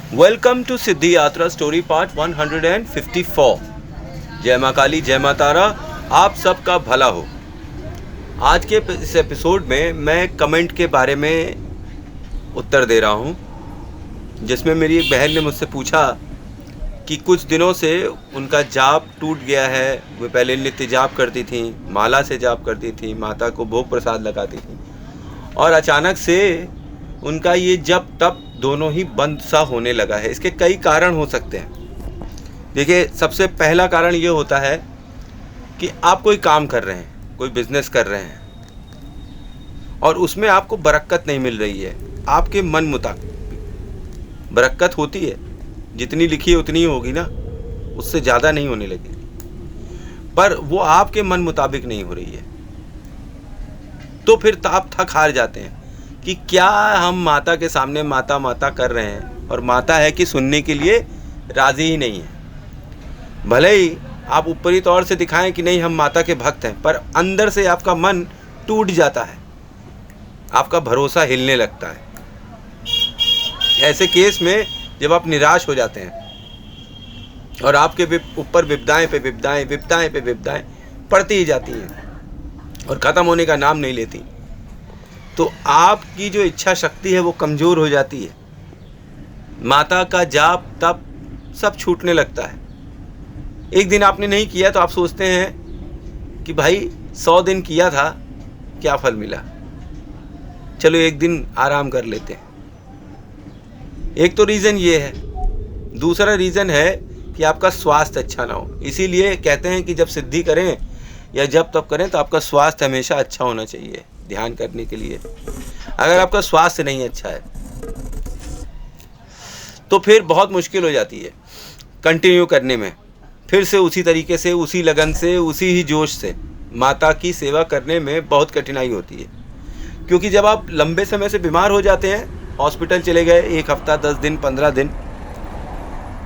Welcome to सिद्धि यात्रा story part 154। जय माँ काली, जय माँ तारा, आप सबका भला हो। आज के इस एपिसोड में मैं कमेंट के बारे में उत्तर दे रहा हूँ, जिसमें मेरी एक बहन ने मुझसे पूछा कि कुछ दिनों से उनका जाप टूट गया है। वो पहले नित्य जाप करती थी, माला से जाप करती थी, माता को भोग प्रसाद लगाती थी, और अचानक से उनका ये जप तप दोनों ही बंद सा होने लगा है। इसके कई कारण हो सकते हैं। देखिए, सबसे पहला कारण ये होता है कि आप कोई काम कर रहे हैं, कोई बिजनेस कर रहे हैं और उसमें आपको बरकत नहीं मिल रही है। आपके मन मुताबिक बरकत होती है, जितनी लिखी है उतनी ही होगी ना, उससे ज़्यादा नहीं होने लगेगी, पर वो आपके मन मुताबिक नहीं हो रही है। तो फिर आप थक हार जाते हैं कि क्या हम माता के सामने माता माता कर रहे हैं और माता है कि सुनने के लिए राज़ी ही नहीं है। भले ही आप ऊपरी तौर से दिखाएं कि नहीं हम माता के भक्त हैं, पर अंदर से आपका मन टूट जाता है, आपका भरोसा हिलने लगता है। ऐसे केस में जब आप निराश हो जाते हैं और आपके ऊपर विपदाएं पे विपदाएं, विपदाएं पे विपदाएं पड़ती ही जाती हैं और ख़त्म होने का नाम नहीं लेती, तो आपकी जो इच्छा शक्ति है वो कमज़ोर हो जाती है। माता का जाप तप सब छूटने लगता है। एक दिन आपने नहीं किया तो आप सोचते हैं कि भाई 100 दिन किया था, क्या फल मिला, चलो एक दिन आराम कर लेते हैं। एक तो रीज़न ये है। दूसरा रीज़न है कि आपका स्वास्थ्य अच्छा ना हो। इसीलिए कहते हैं कि जब सिद्धि करें या जब तप करें तो आपका स्वास्थ्य हमेशा अच्छा होना चाहिए ध्यान करने के लिए। अगर आपका स्वास्थ्य नहीं अच्छा है तो फिर बहुत मुश्किल हो जाती है कंटिन्यू करने में। फिर से उसी तरीके से, उसी लगन से, उसी ही जोश से माता की सेवा करने में बहुत कठिनाई होती है। क्योंकि जब आप लंबे समय से बीमार हो जाते हैं, हॉस्पिटल चले गए 1 हफ्ता, 10 दिन, 15 दिन,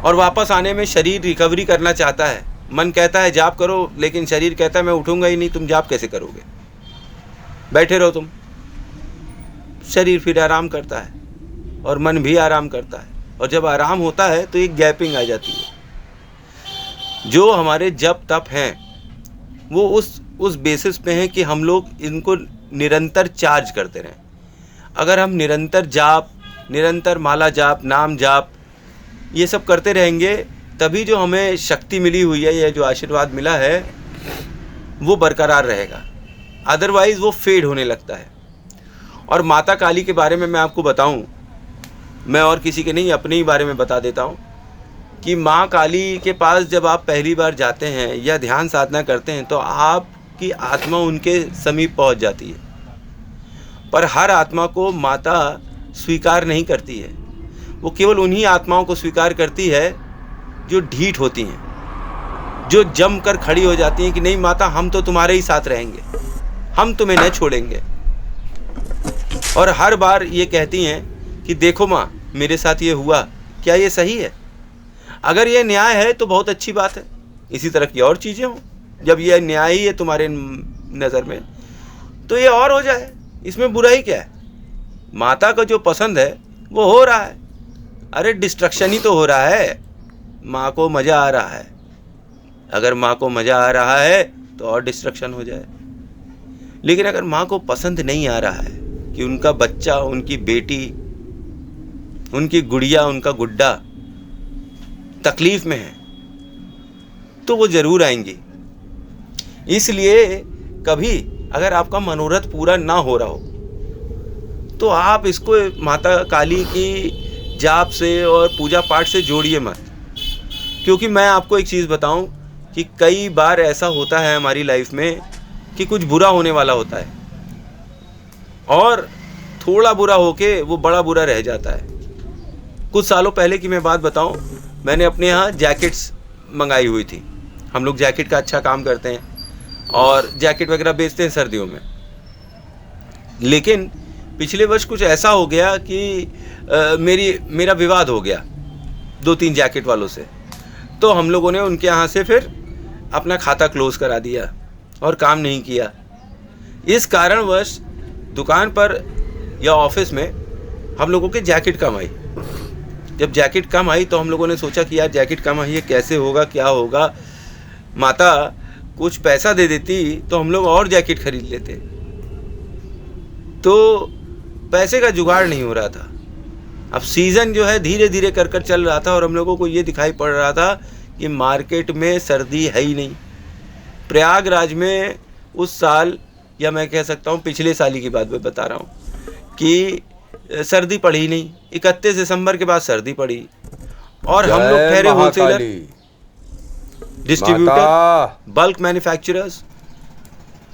और वापस आने में शरीर रिकवरी करना चाहता है। मन कहता है जाप करो, लेकिन शरीर कहता है मैं उठूंगा ही नहीं। तुम जाप कैसे करोगे, बैठे रहो तुम। शरीर फिर आराम करता है और मन भी आराम करता है, और जब आराम होता है तो एक गैपिंग आ जाती है। जो हमारे जप तप हैं वो उस बेसिस पे हैं कि हम लोग इनको निरंतर चार्ज करते रहें। अगर हम निरंतर जाप, निरंतर माला जाप, नाम जाप ये सब करते रहेंगे, तभी जो हमें शक्ति मिली हुई है या जो आशीर्वाद मिला है वो बरकरार रहेगा। अदरवाइज़ वो फेड होने लगता है। और माता काली के बारे में मैं आपको बताऊं, मैं और किसी के नहीं, अपने ही बारे में बता देता हूं कि माँ काली के पास जब आप पहली बार जाते हैं या ध्यान साधना करते हैं तो आपकी आत्मा उनके समीप पहुंच जाती है। पर हर आत्मा को माता स्वीकार नहीं करती है। वो केवल उन्हीं आत्माओं को स्वीकार करती है जो ढीठ होती हैं, जो जम कर खड़ी हो जाती हैं कि नहीं माता, हम तो तुम्हारे ही साथ रहेंगे, हम तुम्हें न छोड़ेंगे। और हर बार ये कहती हैं कि देखो माँ, मेरे साथ ये हुआ, क्या ये सही है? अगर ये न्याय है तो बहुत अच्छी बात है, इसी तरह की और चीज़ें हों। जब ये न्याय ही है तुम्हारे नज़र में तो ये और हो जाए, इसमें बुराई क्या है? माता को जो पसंद है वो हो रहा है। अरे डिस्ट्रक्शन ही तो हो रहा है, माँ को मज़ा आ रहा है। अगर माँ को मज़ा आ रहा है तो और डिस्ट्रक्शन हो जाए। लेकिन अगर माँ को पसंद नहीं आ रहा है कि उनका बच्चा, उनकी बेटी, उनकी गुड़िया, उनका गुड्डा तकलीफ़ में है, तो वो ज़रूर आएंगी। इसलिए कभी अगर आपका मनोरथ पूरा ना हो रहा हो तो आप इसको माता काली की जाप से और पूजा पाठ से जोड़िए मत। क्योंकि मैं आपको एक चीज़ बताऊं कि कई बार ऐसा होता है हमारी लाइफ में कि कुछ बुरा होने वाला होता है और थोड़ा बुरा होके वो बड़ा बुरा रह जाता है। कुछ सालों पहले की मैं बात बताऊं, मैंने अपने यहाँ जैकेट्स मंगाई हुई थी। हम लोग जैकेट का अच्छा काम करते हैं और जैकेट वगैरह बेचते हैं सर्दियों में। लेकिन पिछले वर्ष कुछ ऐसा हो गया कि मेरा विवाद हो गया 2-3 जैकेट वालों से। तो हम लोगों ने उनके यहाँ से फिर अपना खाता क्लोज़ करा दिया और काम नहीं किया। इस कारणवश दुकान पर या ऑफिस में हम लोगों के जैकेट कम आई। जब जैकेट कम आई तो हम लोगों ने सोचा कि यार जैकेट कम आई है, कैसे होगा, क्या होगा। माता कुछ पैसा दे देती तो हम लोग और जैकेट खरीद लेते। तो पैसे का जुगाड़ नहीं हो रहा था। अब सीज़न जो है धीरे धीरे कर चल रहा था और हम लोगों को ये दिखाई पड़ रहा था कि मार्केट में सर्दी है ही नहीं। प्रयागराज में उस साल, या मैं कह सकता हूँ पिछले साल ही की बात मैं बता रहा हूँ, कि सर्दी पड़ी नहीं। 31 दिसंबर के बाद सर्दी पड़ी और हम लोग ठहरे होलसेलर, डिस्ट्रीब्यूटर, बल्क मैन्युफैक्चरर्स।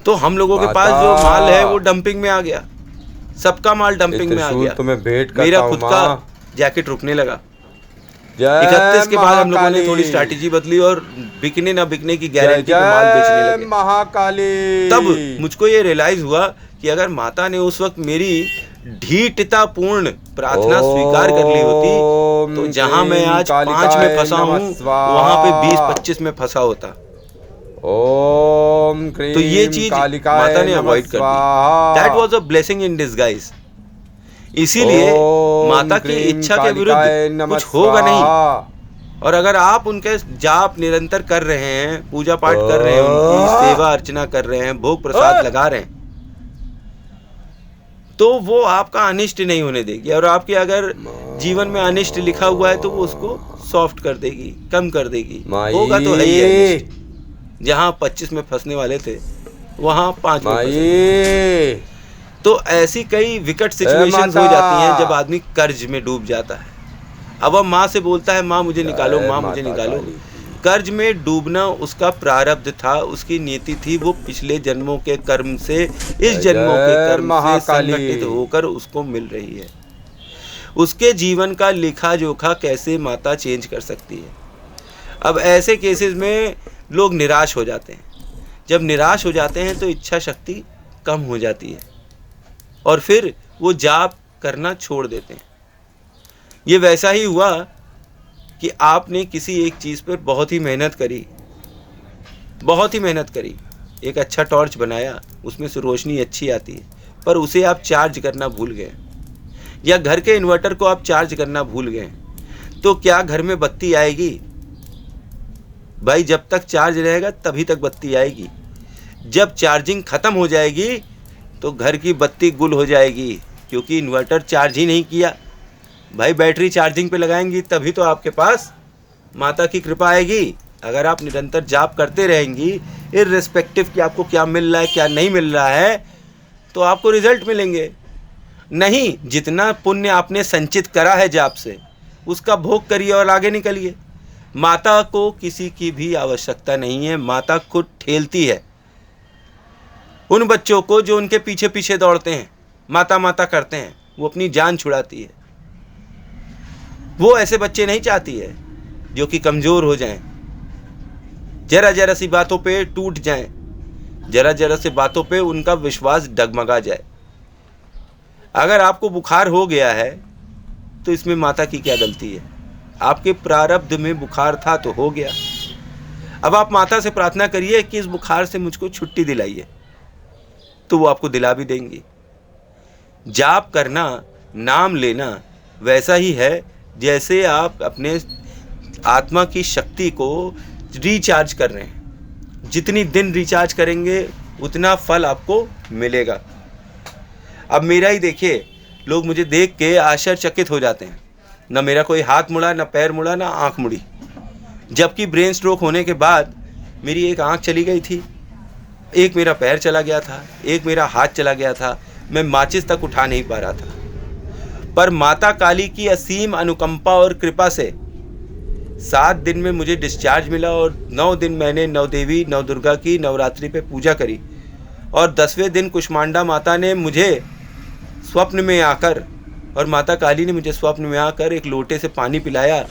तो हम लोगों के पास जो माल है वो डंपिंग में आ गया, सबका माल डंपिंग में आ गया। मेरा खुद का जैकेट रुकने लगा। 31 के बाद हम लोगों ने थोड़ी स्ट्रैटेजी बदली और बिकने ना बिकने की गारंटी पे माल बेचने लगे। महाकाली। तब मुझको ये रियलाइज हुआ कि अगर माता ने उस वक्त मेरी ढीठतापूर्ण प्रार्थना स्वीकार कर ली होती तो जहां मैं आज 5 में फंसा हूं वहां पे 20-25 में फंसा होता। ओम क्रीम तो ये चीज माता ने अवॉइड कर दी। That was a blessing in disguise. इसीलिए माता की इच्छा के विरुद्ध कुछ होगा नहीं। और अगर आप उनके जाप निरंतर कर रहे हैं, पूजा पाठ कर रहे हैं, उनकी सेवा अर्चना कर रहे हैं, भोग प्रसाद लगा रहे हैं, तो वो आपका अनिष्ट नहीं होने देगी। और आपके अगर जीवन में अनिष्ट लिखा हुआ है तो वो उसको सॉफ्ट कर देगी, कम कर देगी। होगा तो है ही अनिष्ट। जहां 25 में फंसने वाले थे वहां 5 में फंसे। तो ऐसी कई विकट सिचुएशंस हो जाती हैं जब आदमी कर्ज में डूब जाता है। अब वह माँ से बोलता है माँ मुझे निकालो, माँ मुझे निकालो। कर्ज में डूबना उसका प्रारब्ध था, उसकी नीति थी। वो पिछले जन्मों के कर्म से, इस जन्मों के कर्म से संगठित होकर उसको मिल रही है। उसके जीवन का लेखा जोखा कैसे माता चेंज कर सकती है। अब ऐसे केसेस में लोग निराश हो जाते हैं। जब निराश हो जाते हैं तो इच्छा शक्ति कम हो जाती है और फिर वो जाप करना छोड़ देते हैं। ये वैसा ही हुआ कि आपने किसी एक चीज़ पर बहुत ही मेहनत करी, बहुत ही मेहनत करी, एक अच्छा टॉर्च बनाया, उसमें से रोशनी अच्छी आती है, पर उसे आप चार्ज करना भूल गए, या घर के इन्वर्टर को आप चार्ज करना भूल गए, तो क्या घर में बत्ती आएगी? भाई जब तक चार्ज रहेगा तभी तक बत्ती आएगी। जब चार्जिंग ख़त्म हो जाएगी तो घर की बत्ती गुल हो जाएगी, क्योंकि इन्वर्टर चार्ज ही नहीं किया। भाई बैटरी चार्जिंग पे लगाएंगी तभी तो आपके पास माता की कृपा आएगी। अगर आप निरंतर जाप करते रहेंगी, इर्रिस्पेक्टिव कि आपको क्या मिल रहा है क्या नहीं मिल रहा है, तो आपको रिजल्ट मिलेंगे। नहीं, जितना पुण्य आपने संचित करा है जाप से उसका भोग करिए और आगे निकलिए। माता को किसी की भी आवश्यकता नहीं है। माता खुद ठेलती है उन बच्चों को जो उनके पीछे पीछे दौड़ते हैं, माता माता करते हैं। वो अपनी जान छुड़ाती है। वो ऐसे बच्चे नहीं चाहती है जो कि कमज़ोर हो जाएं, जरा जरा सी बातों पे टूट जाएं, जरा जरा सी बातों पे उनका विश्वास डगमगा जाए। अगर आपको बुखार हो गया है तो इसमें माता की क्या गलती है? आपके प्रारब्ध में बुखार था तो हो गया। अब आप माता से प्रार्थना करिए कि इस बुखार से मुझको छुट्टी दिलाइए, तो वो आपको दिला भी देंगी। जाप करना, नाम लेना वैसा ही है जैसे आप अपने आत्मा की शक्ति को रिचार्ज कर रहे हैं। जितनी दिन रिचार्ज करेंगे उतना फल आपको मिलेगा। अब मेरा ही देखिए, लोग मुझे देख के आश्चर्यचकित हो जाते हैं। न मेरा कोई हाथ मुड़ा, न पैर मुड़ा, न आँख मुड़ी, जबकि ब्रेन स्ट्रोक होने के बाद मेरी एक आँख चली गई थी, एक मेरा पैर चला गया था, एक मेरा हाथ चला गया था। मैं माचिस तक उठा नहीं पा रहा था। पर माता काली की असीम अनुकंपा और कृपा से 7 दिन में मुझे डिस्चार्ज मिला और 9 दिन मैंने नवदेवी नवदुर्गा की नवरात्रि पे पूजा करी। और 10वें दिन कुष्मांडा माता ने मुझे स्वप्न में आकर, और माता काली ने मुझे स्वप्न में आकर एक लोटे से पानी पिलाया।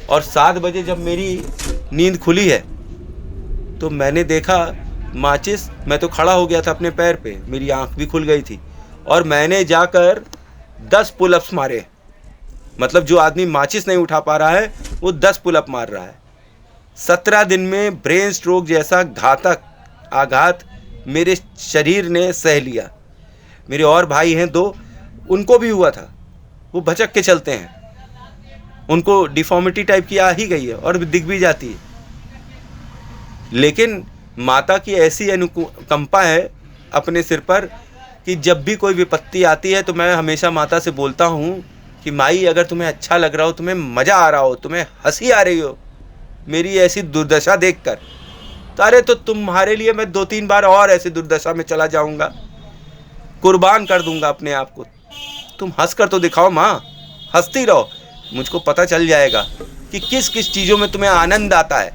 और 7 बजे जब मेरी नींद खुली है तो मैंने देखा माचिस, मैं तो खड़ा हो गया था अपने पैर पे, मेरी आंख भी खुल गई थी, और मैंने जाकर 10 पुलअप्स मारे। मतलब जो आदमी माचिस नहीं उठा पा रहा है वो 10 पुलअप मार रहा है। 17 दिन में ब्रेन स्ट्रोक जैसा घातक आघात मेरे शरीर ने सह लिया। मेरे और भाई हैं 2, उनको भी हुआ था, वो भचक के चलते हैं। उनको डिफॉर्मिटी टाइप की आ ही गई है और दिख भी जाती है, लेकिन माता की ऐसी अनुकंपा है अपने सिर पर कि जब भी कोई विपत्ति आती है तो मैं हमेशा माता से बोलता हूँ कि माई, अगर तुम्हें अच्छा लग रहा हो, तुम्हें मज़ा आ रहा हो, तुम्हें हंसी आ रही हो मेरी ऐसी दुर्दशा देखकर, तो अरे तो तुम्हारे लिए मैं 2-3 बार और ऐसी दुर्दशा में चला जाऊंगा, कुर्बान कर दूंगा अपने आप को। तुम हंस कर तो दिखाओ माँ, हंसती रहो, मुझको पता चल जाएगा कि किस किस चीज़ों में तुम्हें आनंद आता है,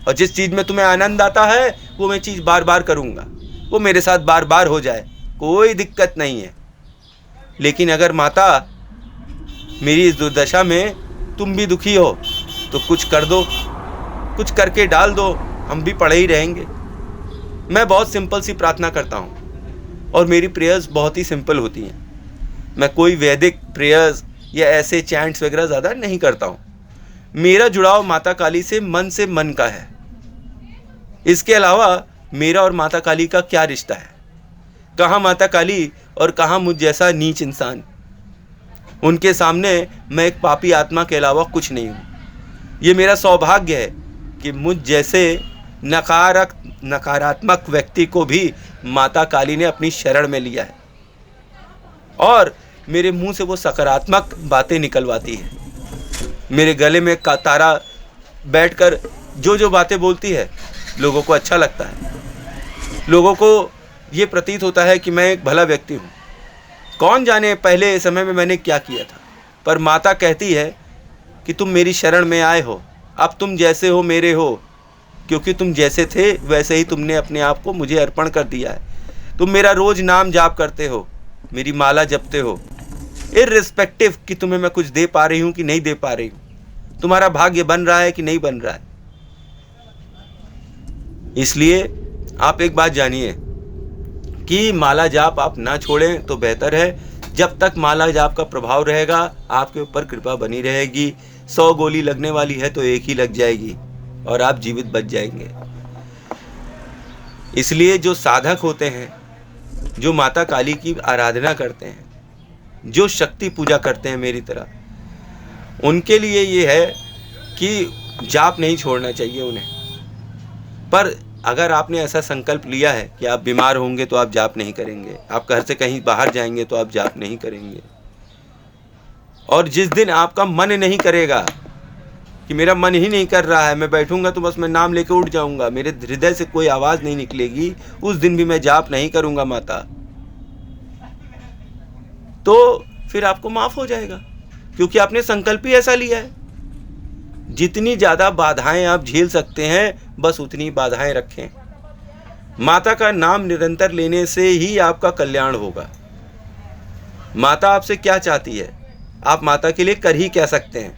और जिस चीज़ में तुम्हें आनंद आता है वो मैं चीज़ बार बार करूँगा, वो मेरे साथ बार बार हो जाए, कोई दिक्कत नहीं है। लेकिन अगर माता मेरी इस दुर्दशा में तुम भी दुखी हो तो कुछ कर दो, कुछ करके डाल दो, हम भी पड़े ही रहेंगे। मैं बहुत सिंपल सी प्रार्थना करता हूँ और मेरी प्रेयर्स बहुत ही सिंपल होती हैं। मैं कोई वैदिक प्रेयर्स या ऐसे चैंट्स वगैरह ज़्यादा नहीं करता हूँ। मेरा जुड़ाव माता काली से मन का है। इसके अलावा मेरा और माता काली का क्या रिश्ता है? कहाँ माता काली और कहाँ मुझ जैसा नीच इंसान। उनके सामने मैं एक पापी आत्मा के अलावा कुछ नहीं हूँ। ये मेरा सौभाग्य है कि मुझ जैसे नकारात्मक व्यक्ति को भी माता काली ने अपनी शरण में लिया है और मेरे मुंह से वो सकारात्मक बातें निकलवाती है। मेरे गले में तारा बैठकर जो बातें बोलती है लोगों को अच्छा लगता है, लोगों को ये प्रतीत होता है कि मैं एक भला व्यक्ति हूँ। कौन जाने पहले समय में मैंने क्या किया था, पर माता कहती है कि तुम मेरी शरण में आए हो, अब तुम जैसे हो मेरे हो, क्योंकि तुम जैसे थे वैसे ही तुमने अपने आप को मुझे अर्पण कर दिया है। तुम मेरा रोज़ नाम जाप करते हो, मेरी माला जपते हो, इर्रिस्पेक्टिव कि तुम्हें मैं कुछ दे पा रही हूँ कि नहीं दे पा रही हूँ, तुम्हारा भाग्य बन रहा है कि नहीं बन रहा है। इसलिए आप एक बात जानिए कि माला जाप आप ना छोड़ें तो बेहतर है। जब तक माला जाप का प्रभाव रहेगा आपके ऊपर कृपा बनी रहेगी। 100 गोली लगने वाली है तो एक ही लग जाएगी और आप जीवित बच जाएंगे। इसलिए जो साधक होते हैं, जो माता काली की आराधना करते हैं, जो शक्ति पूजा करते हैं मेरी तरह, उनके लिए ये है कि जाप नहीं छोड़ना चाहिए उन्हें। पर अगर आपने ऐसा संकल्प लिया है कि आप बीमार होंगे तो आप जाप नहीं करेंगे, आप घर से कहीं बाहर जाएंगे तो आप जाप नहीं करेंगे, और जिस दिन आपका मन नहीं करेगा कि मेरा मन ही नहीं कर रहा है, मैं बैठूंगा तो बस मैं नाम लेके उठ जाऊंगा, मेरे हृदय से कोई आवाज़ नहीं निकलेगी, उस दिन भी मैं जाप नहीं करूंगा माता, तो फिर आपको माफ़ हो जाएगा, क्योंकि आपने संकल्प ही ऐसा लिया है। जितनी ज़्यादा बाधाएं आप झेल सकते हैं बस उतनी बाधाएं रखें। माता का नाम निरंतर लेने से ही आपका कल्याण होगा। माता आपसे क्या चाहती है, आप माता के लिए कर ही क्या सकते हैं?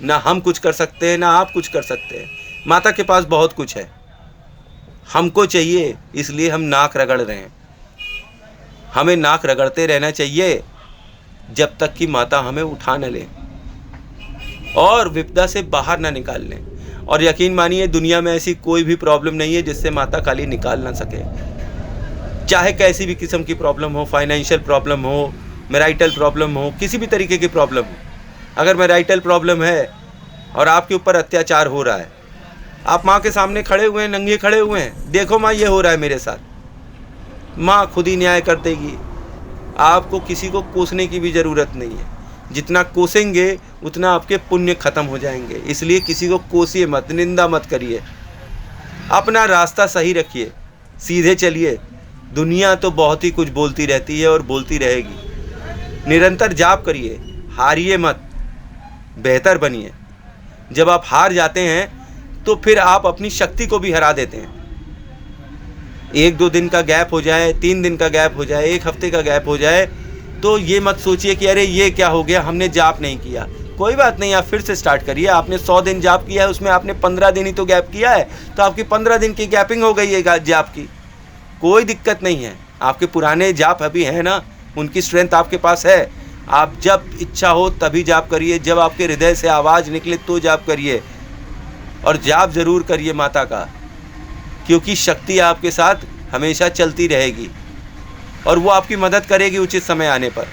ना हम कुछ कर सकते हैं, ना आप कुछ कर सकते हैं। माता के पास बहुत कुछ है, हमको चाहिए, इसलिए हम नाक रगड़ रहे हैं। हमें नाक रगड़ते रहना चाहिए जब तक कि माता हमें उठा न ले और विपदा से बाहर ना निकाल लें। और यकीन मानिए दुनिया में ऐसी कोई भी प्रॉब्लम नहीं है जिससे माता काली निकाल ना सके। चाहे कैसी भी किस्म की प्रॉब्लम हो, फाइनेंशियल प्रॉब्लम हो, मैरिटल प्रॉब्लम हो, किसी भी तरीके की प्रॉब्लम हो। अगर मैरिटल प्रॉब्लम है और आपके ऊपर अत्याचार हो रहा है, आप माँ के सामने खड़े हुए हैं, नंगे खड़े हुए हैं, देखो माँ ये हो रहा है मेरे साथ, माँ खुद ही न्याय कर देगी। आपको किसी को कोसने की भी ज़रूरत नहीं है। जितना कोसेंगे उतना आपके पुण्य खत्म हो जाएंगे। इसलिए किसी को कोसिए मत, निंदा मत करिए, अपना रास्ता सही रखिए, सीधे चलिए। दुनिया तो बहुत ही कुछ बोलती रहती है और बोलती रहेगी। निरंतर जाप करिए, हारिए मत, बेहतर बनिए। जब आप हार जाते हैं तो फिर आप अपनी शक्ति को भी हरा देते हैं। 1-2 दिन का गैप हो जाए, 3 दिन का गैप हो जाए, 1 हफ्ते का गैप हो जाए, तो ये मत सोचिए कि अरे ये क्या हो गया, हमने जाप नहीं किया। कोई बात नहीं, आप फिर से स्टार्ट करिए। आपने 100 दिन जाप किया है, उसमें आपने 15 दिन ही तो गैप किया है, तो आपकी 15 दिन की गैपिंग हो गई है जाप की। कोई दिक्कत नहीं है। आपके पुराने जाप अभी हैं ना, उनकी स्ट्रेंथ आपके पास है। आप जब इच्छा हो तभी जाप करिए, जब आपके हृदय से आवाज़ निकले तो जाप करिए, और जाप ज़रूर करिए माता का, क्योंकि शक्ति आपके साथ हमेशा चलती रहेगी और वो आपकी मदद करेगी उचित समय आने पर।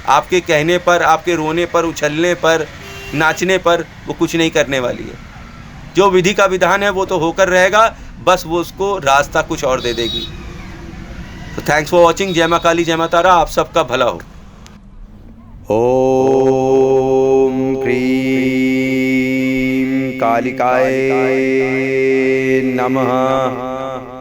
आपके कहने पर, आपके रोने पर, उछलने पर, नाचने पर वो कुछ नहीं करने वाली है। जो विधि का विधान है वो तो होकर रहेगा, बस वो उसको रास्ता कुछ और दे देगी। तो थैंक्स फॉर वॉचिंग। जय माँ काली, जय माँ तारा, आप सबका भला हो। ओम क्रीम कालिकाय नमः।